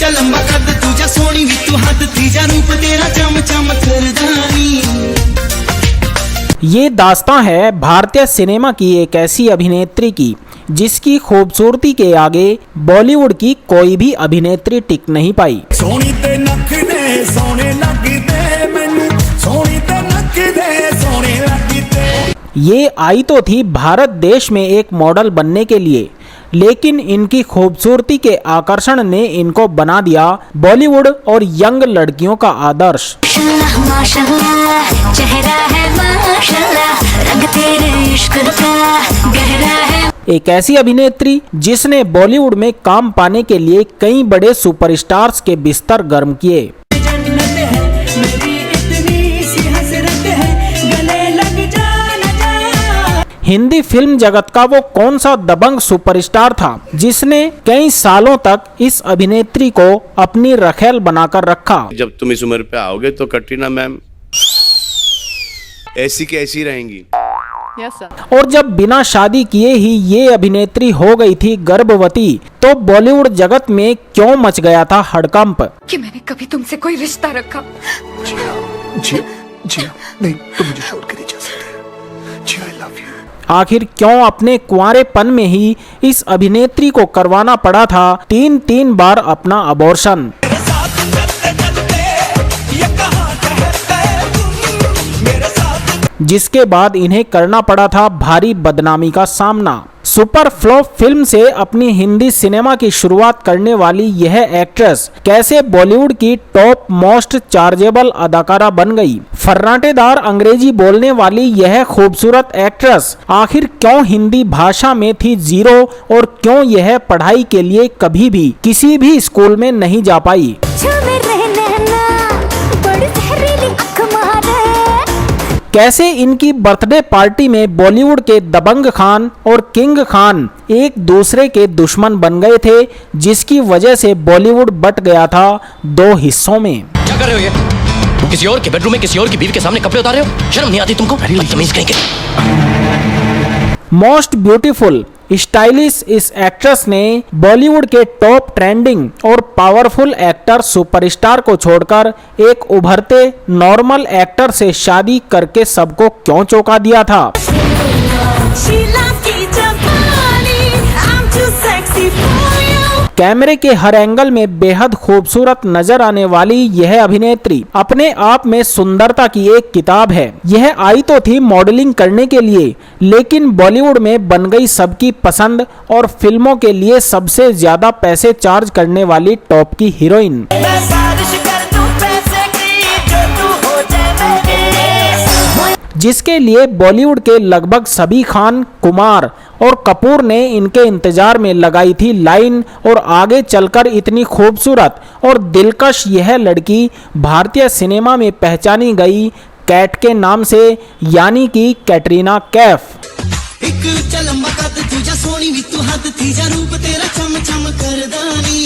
ਉੱਚਾ ਲੰਬਾ ਕੱਦ ਦੂਜਾ ਸੋਹਣੀ ਵੀ ਤੂੰ ਹੱਦ ਤੀਜਾ रूप तेरा चम चम करदानी। ये दास्तां है भारतीय सिनेमा की एक ऐसी अभिनेत्री की जिसकी खूबसूरती के आगे बॉलीवुड की कोई भी अभिनेत्री टिक नहीं पाई। सोनी ते नख दे सोने लगदे मैनू, सोनी ते नख दे सोने लगदे। ये आई तो थी भारत देश में एक मॉडल बनने के लिए, लेकिन इनकी खूबसूरती के आकर्षण ने इनको बना दिया बॉलीवुड और यंग लड़कियों का आदर्श। माशाल्लाह, चेहरा है माशाल्लाह, रंग तेरे इश्क का गहरा है। एक ऐसी अभिनेत्री जिसने बॉलीवुड में काम पाने के लिए कई बड़े सुपरस्टार्स के बिस्तर गर्म किए। हिंदी फिल्म जगत का वो कौन सा दबंग सुपरस्टार था जिसने कई सालों तक इस अभिनेत्री को अपनी रखेल बनाकर रखा। जब तुम इस उम्र पे आओगे तो कटरीना मैम ऐसी की ऐसी रहेंगी। Yes, sir. और जब बिना शादी किए ही ये अभिनेत्री हो गई थी गर्भवती, तो बॉलीवुड जगत में क्यों मच गया था हड़कंप। कि मैंने कभी तुमसे कोई रिश्ता रखा। जी नहीं तो मुझे छोड़ कर जा सकते। जी आई लव यू। आखिर क्यों अपने कुंवारेपन में ही इस अभिनेत्री को करवाना पड़ा था 3 बार अपना अबॉर्शन। जिसके बाद इन्हें करना पड़ा था भारी बदनामी का सामना। सुपर फ्लॉप फिल्म से अपनी हिंदी सिनेमा की शुरुआत करने वाली यह एक्ट्रेस कैसे बॉलीवुड की टॉप मोस्ट चार्जेबल अदाकारा बन गई। फर्राटेदार अंग्रेजी बोलने वाली यह खूबसूरत एक्ट्रेस आखिर क्यों हिंदी भाषा में थी जीरो, और क्यों यह पढ़ाई के लिए कभी भी किसी भी स्कूल में नहीं जा पाई। कैसे इनकी बर्थडे पार्टी में बॉलीवुड के दबंग खान और किंग खान एक दूसरे के दुश्मन बन गए थे, जिसकी वजह से बॉलीवुड बट गया था 2 हिस्सों में। क्या कर रहे हो ये? किसी और के बेडरूम में किसी और की बीवी के सामने कपड़े उतार रहे हो? शर्म नहीं आती तुमको? बदतमीज कहीं के। मोस्ट ब्यूटीफुल स्टाइलिश इस एक्ट्रेस ने बॉलीवुड के टॉप ट्रेंडिंग और पावरफुल एक्टर सुपरस्टार को छोड़कर एक उभरते नॉर्मल एक्टर से शादी करके सबको क्यों चौंका दिया था। कैमरे के हर एंगल में बेहद खूबसूरत नजर आने वाली यह अभिनेत्री अपने आप में सुंदरता की एक किताब है। यह आई तो थी मॉडलिंग करने के लिए, लेकिन बॉलीवुड में बन गई सबकी पसंद और फिल्मों के लिए सबसे ज्यादा पैसे चार्ज करने वाली टॉप की हीरोइन। जिसके लिए बॉलीवुड के लगभग सभी खान, कुमार और कपूर ने इनके इंतजार में लगाई थी लाइन, और आगे चलकर इतनी खूबसूरत और दिलकश यह लड़की भारतीय सिनेमा में पहचानी गई कैट के नाम से, यानी कि कैटरीना कैफ। एक ਉੱਚਾ ਲੰਬਾ ਕੱਦ ਦੂਜਾ ਸੋਹਣੀ ਵੀ ਤੂੰ ਹੱਦ ਤੀਜਾ रूप तेरा चम चम करदानी।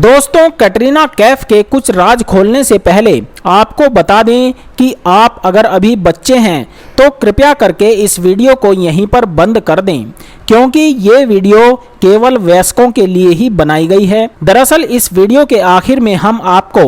दोस्तों, कैटरीना कैफ के कुछ राज खोलने से पहले आपको बता दें कि आप अगर अभी बच्चे हैं तो कृपया करके इस वीडियो को यहीं पर बंद कर दें, क्योंकि ये वीडियो केवल वयस्कों के लिए ही बनाई गई है। दरअसल इस वीडियो के आखिर में हम आपको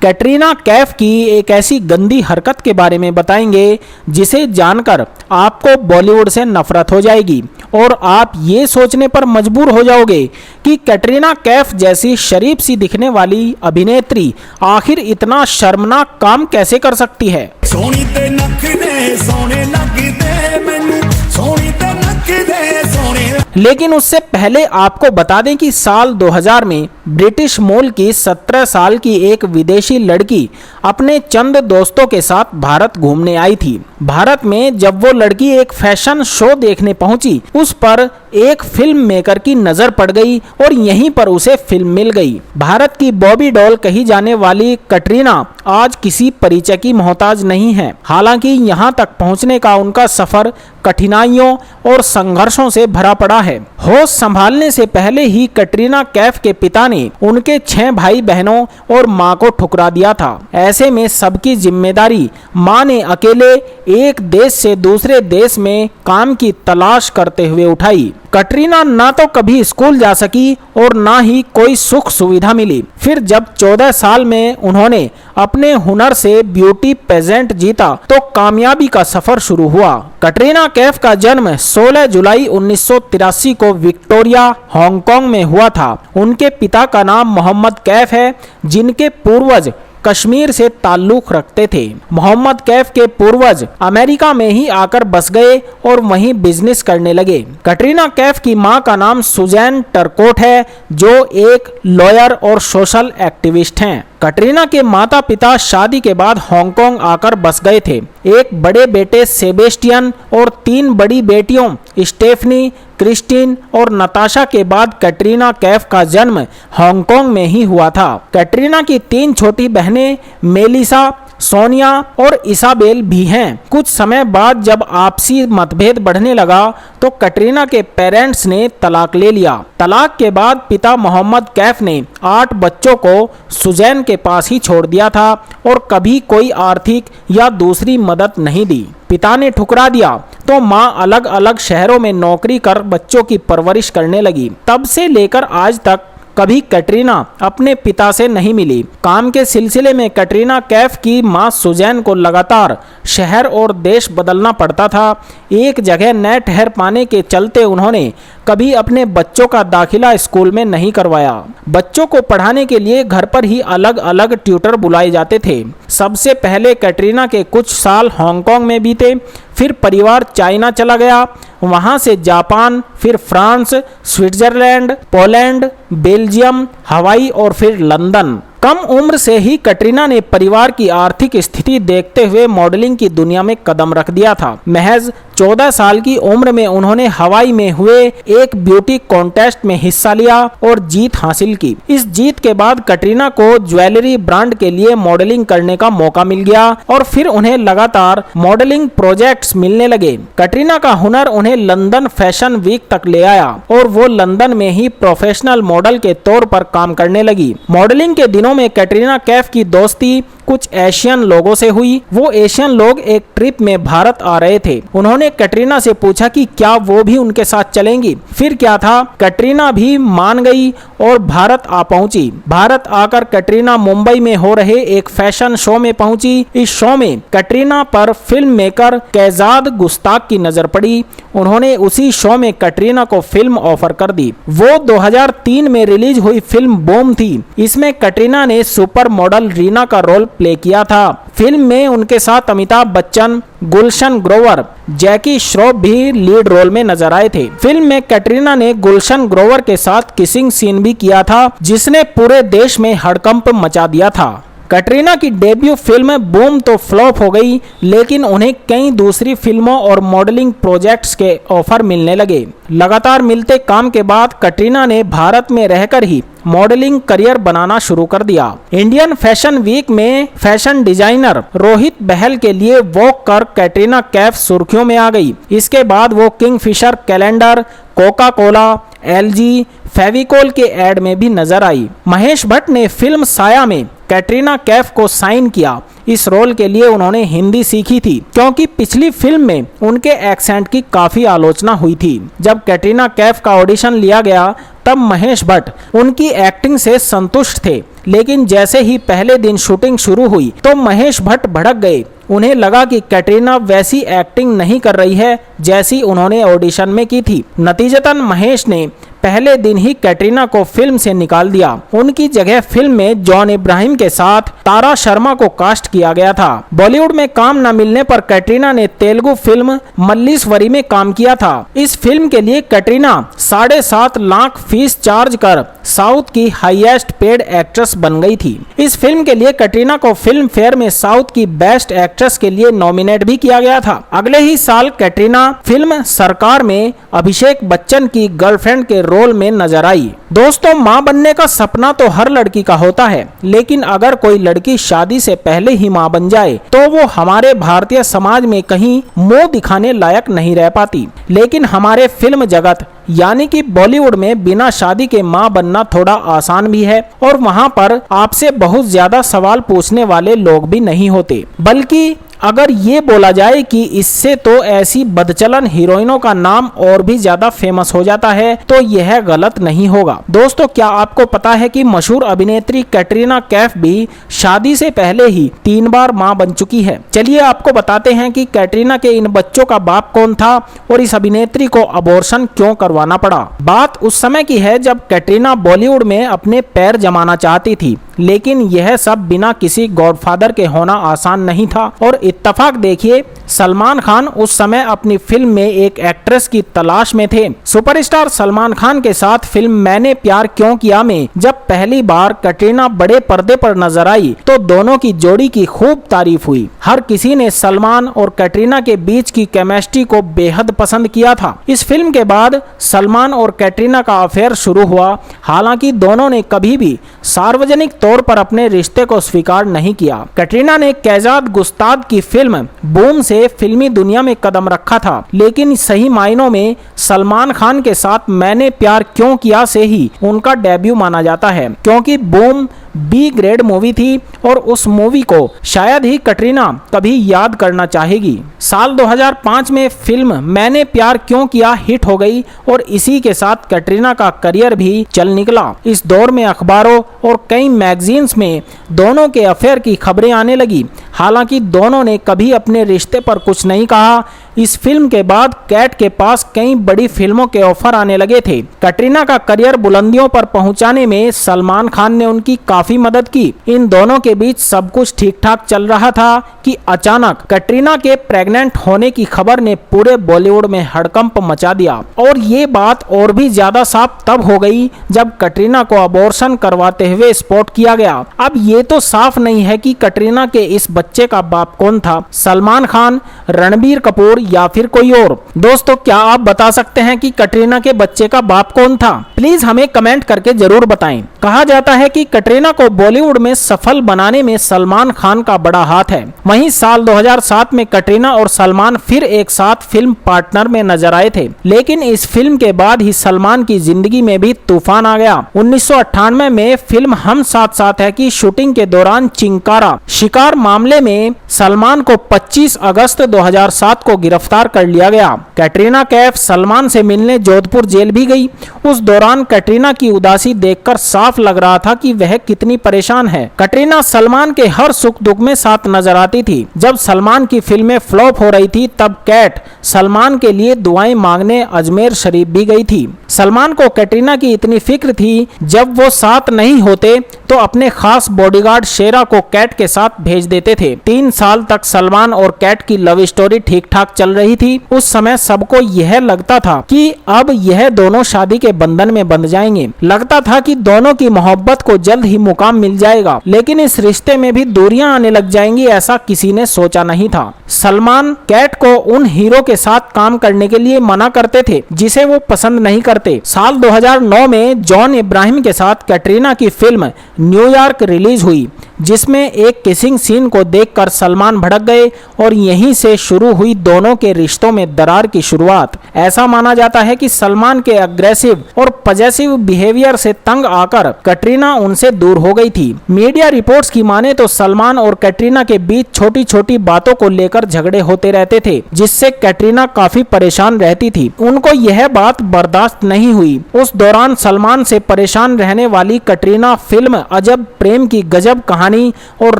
कैटरीना कैफ की एक ऐसी गंदी हरकत के बारे में बताएंगे जिसे जानकर आपको बॉलीवुड से नफरत हो जाएगी, और आप ये सोचने पर मजबूर हो जाओगे कि कैटरीना कैफ जैसी शरीफ सी दिखने वाली अभिनेत्री आखिर इतना शर्मनाक काम कैसे कर सकती है। सोनी ते नख दे सोने लगदे मैनू, सोनी ते नख दे सोने। लेकिन उससे पहले आपको बता दें कि साल 2000 में ब्रिटिश मूल की 17 साल की एक विदेशी लड़की अपने चंद दोस्तों के साथ भारत घूमने आई थी। भारत में जब वो लड़की एक फैशन शो देखने पहुंची, उस पर एक फिल्म मेकर की नजर पड़ गई और यहीं पर उसे फिल्म मिल गई। भारत की बॉबी डॉल कही जाने वाली कैटरीना आज किसी परिचय की मोहताज नहीं है। हालांकि यहाँ तक पहुँचने का उनका सफर कठिनाइयों और संघर्षों से भरा पड़ा है। होश संभालने से पहले ही कैटरीना कैफ के पिता ने उनके 6 भाई बहनों और मां को ठुकरा दिया था। ऐसे में सबकी जिम्मेदारी मां ने अकेले एक देश से दूसरे देश में काम की तलाश करते हुए उठाई। कटरीना ना तो कभी स्कूल जा सकी और ना ही कोई सुख सुविधा मिली। फिर जब 14 साल में उन्होंने अपने हुनर से ब्यूटी पेजेंट जीता तो कामयाबी का सफर शुरू हुआ। कटरीना कैफ का जन्म 16 जुलाई 1983 को विक्टोरिया, हांगकांग में हुआ था। उनके पिता का नाम मोहम्मद कैफ है, जिनके पूर्वज कश्मीर से ताल्लुक रखते थे। मोहम्मद कैफ के पूर्वज अमेरिका में ही आकर बस गए और वहीं बिजनेस करने लगे। कटरीना कैफ की मां का नाम सुजैन टरकोट है, जो एक लॉयर और सोशल एक्टिविस्ट हैं। कटरीना के माता पिता शादी के बाद हांगकांग आकर बस गए थे। एक बड़े बेटे सेबेस्टियन और 3 बड़ी बेटियों स्टेफनी, क्रिस्टीन और नताशा के बाद कटरीना कैफ का जन्म हांगकांग में ही हुआ था। कटरीना की 3 छोटी बहनें मेलिसा, सोनिया और इसाबेल भी हैं। कुछ समय बाद जब आपसी मतभेद बढ़ने लगा तो कटरीना के पेरेंट्स ने तलाक ले लिया। तलाक के बाद पिता मोहम्मद कैफ ने 8 बच्चों को सुजैन के पास ही छोड़ दिया था और कभी कोई आर्थिक या दूसरी मदद नहीं दी। पिता ने ठुकरा दिया तो मां अलग अलग शहरों में नौकरी कर बच्चों की परवरिश करने लगी। तब से लेकर आज तक कभी कटरीना अपने पिता से नहीं मिली। काम के सिलसिले में कटरीना कैफ की मां सुजैन को लगातार शहर और देश बदलना पड़ता था। एक जगह न ठहर पाने के चलते उन्होंने कभी अपने बच्चों का दाखिला स्कूल में नहीं करवाया। बच्चों को पढ़ाने के लिए घर पर ही अलग अलग ट्यूटर बुलाए जाते थे। सबसे पहले कटरीना के कुछ साल हांगकांग में बीते, फिर परिवार चाइना चला गया, वहां से जापान, फिर फ्रांस, स्विट्जरलैंड, पोलैंड, बेल्जियम, हवाई और फिर लंदन। कम उम्र से ही कटरीना ने परिवार की आर्थिक स्थिति देखते हुए मॉडलिंग की दुनिया में कदम रख दिया था। महज 14 साल की उम्र में उन्होंने हवाई में हुए एक ब्यूटी कॉन्टेस्ट में हिस्सा लिया और जीत हासिल की। इस जीत के बाद कटरीना को ज्वेलरी ब्रांड के लिए मॉडलिंग करने का मौका मिल गया और फिर उन्हें लगातार मॉडलिंग प्रोजेक्ट्स मिलने लगे। कटरीना का हुनर उन्हें लंदन फैशन वीक तक ले आया और वो लंदन में ही प्रोफेशनल मॉडल के तौर पर काम करने लगी। मॉडलिंग के दिनों में कटरीना कैफ की दोस्ती कुछ एशियन लोगों से हुई। वो एशियन लोग एक ट्रिप में भारत आ रहे थे। उन्होंने कटरीना से पूछा कि क्या वो भी उनके साथ चलेंगी। फिर क्या था, कटरीना भी मान गई और भारत आ पहुंची। भारत आकर कटरीना मुंबई में हो रहे एक फैशन शो में पहुंची। इस शो में कटरीना पर फिल्म मेकर कैजाद गुस्ताख की नजर पड़ी। उन्होंने उसी शो में कटरीना को फिल्म ऑफर कर दी। वो 2003 में रिलीज हुई फिल्म बूम थी। इसमें कटरीना ने सुपर मॉडल रीना का रोल प्ले किया था। फिल्म में उनके साथ अमिताभ बच्चन, गुलशन ग्रोवर, जैकी श्रॉफ भी लीड रोल में नजर आए थे। फिल्म में कटरीना ने गुलशन ग्रोवर के साथ किसिंग सीन भी किया था, जिसने पूरे देश में हड़कंप मचा दिया था। कटरीना की डेब्यू फिल्म बूम तो फ्लॉप हो गई, लेकिन उन्हें कई दूसरी फिल्मों और मॉडलिंग प्रोजेक्ट्स के ऑफर मिलने लगे। लगातार मिलते काम के बाद कटरीना ने भारत में रहकर ही मॉडलिंग करियर बनाना शुरू कर दिया। इंडियन फैशन वीक में फैशन डिजाइनर रोहित बहल के लिए वॉक कर कटरीना कैफ सुर्खियों में आ गई। इसके बाद वो Kingfisher calendar, Coca Cola, LG, Fevicol के एड में भी नजर आई। महेश भट्ट ने फिल्म साया में कैटरीना कैफ को साइन किया। इस रोल के लिए उन्होंने हिंदी सीखी थी, क्योंकि पिछली फिल्म में उनके एक्सेंट की काफी आलोचना हुई थी। जब कैटरीना कैफ का ऑडिशन लिया गया तब महेश भट्ट उनकी एक्टिंग से संतुष्ट थे, लेकिन जैसे ही पहले दिन शूटिंग शुरू हुई तो महेश भट्ट भड़क गए। उन्हें लगा कि कैटरीना वैसी एक्टिंग नहीं कर रही है जैसी उन्होंने ऑडिशन में की थी। नतीजतन महेश ने पहले दिन ही कैटरीना को फिल्म से निकाल दिया। उनकी जगह फिल्म में जॉन इब्राहिम के साथ तारा शर्मा को कास्ट किया गया था। बॉलीवुड में काम न मिलने पर कैटरीना ने तेलुगु फिल्म मल्लीश्वरी में काम किया था। इस फिल्म के लिए कैटरीना 7.5 लाख फीस चार्ज कर साउथ की हाईएस्ट पेड एक्ट्रेस बन गई थी। इस फिल्म के लिए कैटरीना को फिल्म फेयर में साउथ की बेस्ट एक्ट्रेस के लिए नॉमिनेट भी किया गया था। अगले ही साल कैटरीना फिल्म सरकार में अभिषेक बच्चन की गर्लफ्रेंड के रोल में नजर आई। दोस्तों, मां बनने का सपना तो हर लड़की का होता है, लेकिन अगर कोई लड़की शादी से पहले ही मां बन जाए तो वो हमारे भारतीय समाज में कहीं मुंह दिखाने लायक नहीं रह पाती। लेकिन हमारे फिल्म जगत यानी कि बॉलीवुड में बिना शादी के मां बनना थोड़ा आसान भी है, और वहां पर आपसे बहुत ज्यादा सवाल पूछने वाले लोग भी नहीं होते, बल्कि अगर ये बोला जाए कि इससे तो ऐसी बदचलन हीरोइनों का नाम और भी ज्यादा फेमस हो जाता है, तो यह गलत नहीं होगा। दोस्तों, क्या आपको पता है कि मशहूर अभिनेत्री कैटरीना कैफ भी शादी से पहले ही 3 बार मां बन चुकी है। चलिए आपको बताते हैं कि कैटरीना के इन बच्चों का बाप कौन था और इस अभिनेत्री को अबॉर्शन क्यों करवाना पड़ा। बात उस समय की है जब कैटरीना बॉलीवुड में अपने पैर जमाना चाहती थी, लेकिन यह सब बिना किसी गॉडफादर के होना आसान नहीं था। और इत्तेफाक देखिए, सलमान खान उस समय अपनी फिल्म में एक एक्ट्रेस की तलाश में थे। सुपरस्टार सलमान खान के साथ फिल्म मैंने प्यार क्यों किया में जब पहली बार कैटरीना बड़े पर्दे पर नजर आई तो दोनों की जोड़ी की खूब तारीफ हुई। हर किसी ने सलमान और कैटरीना के बीच की केमिस्ट्री को बेहद पसंद किया था। इस फिल्म के बाद सलमान और कैटरीना का अफेयर शुरू हुआ। हालांकि दोनों ने कभी भी सार्वजनिक तौर पर अपने रिश्ते को स्वीकार नहीं किया। कैटरीना ने कैजाद गुस्ताद की फिल्म बूम से फिल्मी दुनिया में कदम रखा था, लेकिन सही मायनों में सलमान खान के साथ मैंने प्यार क्यों किया से ही उनका डेब्यू माना जाता है, क्योंकि बूम बी ग्रेड मूवी थी और उस मूवी को शायद ही कैटरीना कभी याद करना चाहेगी। साल 2005 में फिल्म मैंने प्यार क्यों किया हिट हो गई और इसी के साथ कैटरीना का करियर भी चल निकला। इस दौर में अखबारों और कई मैगजीन्स में दोनों के अफेयर की खबरें आने लगी। हालांकि दोनों ने कभी अपने रिश्ते पर कुछ नहीं कहा। इस फिल्म के बाद कैट के पास कई बड़ी फिल्मों के ऑफर आने लगे थे। कैटरीना का करियर बुलंदियों पर पहुंचाने में सलमान खान ने उनकी काफी मदद की। इन दोनों के बीच सब कुछ ठीक ठाक चल रहा था कि अचानक कैटरीना के प्रेग्नेंट होने की खबर ने पूरे बॉलीवुड में हड़कंप मचा दिया। और ये बात और भी ज्यादा साफ तब हो गई जब कैटरीना को अबॉर्शन करवाते हुए स्पॉट किया गया। अब ये तो साफ नहीं है कि कैटरीना के इस बच्चे का बाप कौन था, सलमान खान, रणबीर कपूर या फिर कोई और। दोस्तों, क्या आप बता सकते हैं कि कैटरीना के बच्चे का बाप कौन था? प्लीज हमें कमेंट करके जरूर बताएं। कहा जाता है कि कैटरीना को बॉलीवुड में सफल बनाने में सलमान खान का बड़ा हाथ है। वहीं साल 2007 में कैटरीना और सलमान फिर एक साथ फिल्म पार्टनर में नजर आए थे, लेकिन इस फिल्म के बाद ही सलमान की जिंदगी में भी तूफान आ गया। 1998 में फिल्म हम साथ साथ है की शूटिंग के दौरान चिंकारा शिकार मामले में सलमान को 25 अगस्त 2007 को गिरफ्तार कर लिया गया। कैटरीना कैफ सलमान से मिलने जोधपुर जेल भी गई। उस दौरान कैटरीना की उदासी देखकर साफ लग रहा था कि वह कितनी परेशान है। कैटरीना सलमान के हर सुख दुख में साथ नजर आती थी। जब सलमान की फिल्में फ्लॉप हो रही थी तब कैट सलमान के लिए दुआएं मांगने अजमेर शरीफ भी गई थी। सलमान को कैटरीना की इतनी फिक्र थी, जब वो साथ नहीं होते तो अपने खास बॉडीगार्ड शेरा को कैट के साथ भेज देते थे। 3 साल तक सलमान और कैट की लव स्टोरी ठीक ठाक चल रही थी। उस समय सबको यह लगता था कि अब यह दोनों शादी के बंधन में बंध जाएंगे। लगता था कि दोनों की मोहब्बत को जल्द ही मुकाम मिल जाएगा, लेकिन इस रिश्ते में भी दूरियां आने लग जाएंगी, ऐसा किसी ने सोचा नहीं था। सलमान कैट को उन हीरो के साथ काम करने के लिए मना करते थे जिसे वो पसंद नहीं करते। साल 2009 में जॉन इब्राहिम के साथ कैटरीना की फिल्म न्यूयॉर्क रिलीज हुई, जिसमें एक किसिंग सीन को देखकर सलमान भड़क गए और यहीं से शुरू हुई दोनों के रिश्तों में दरार की शुरुआत। ऐसा माना जाता है कि सलमान के अग्रेसिव और पजेसिव बिहेवियर से तंग आकर कैटरीना उनसे दूर हो गई थी। मीडिया रिपोर्ट्स की माने तो सलमान और कैटरीना के बीच छोटी छोटी बातों को लेकर झगड़े होते रहते थे, जिससे कैटरीना काफी परेशान रहती थी। उनको यह बात बर्दाश्त नहीं हुई। उस दौरान सलमान से परेशान रहने वाली कैटरीना फिल्म अजब प्रेम की गजब कहानी और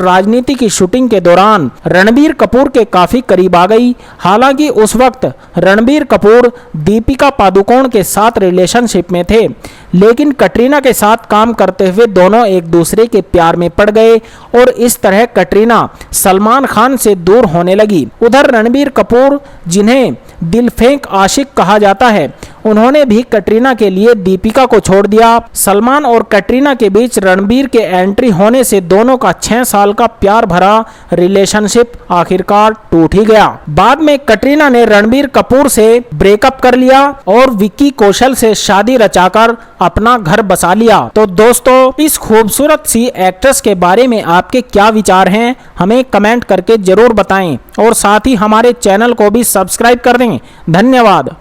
राजनीति की शूटिंग के दौरान रणबीर कपूर के काफी करीब आ गई। हालांकि उस वक्त रणबीर कपूर दीपिका पादुकोण के साथ रिलेशनशिप में थे, लेकिन कैटरीना के साथ काम करते हुए दोनों एक दूसरे के प्यार में पड़ गए और इस तरह कैटरीना सलमान खान से दूर होने लगी। उधर रणबीर कपूर, जिन्हें दिलफेंक आशिक कहा जाता है, उन्होंने भी कैटरीना के लिए दीपिका को छोड़ दिया। सलमान और कैटरीना के बीच रणबीर के एंट्री होने से दोनों का 6 साल का प्यार भरा रिलेशनशिप आखिरकार टूट ही गया। बाद में कैटरीना ने रणबीर कपूर से ब्रेकअप कर लिया और विक्की कौशल से शादी रचाकर अपना घर बसा लिया। तो दोस्तों, इस खूबसूरत सी एक्ट्रेस के बारे में आपके क्या विचार हैं, हमें कमेंट करके जरूर बताएं और साथ ही हमारे चैनल को भी सब्सक्राइब कर दें। धन्यवाद।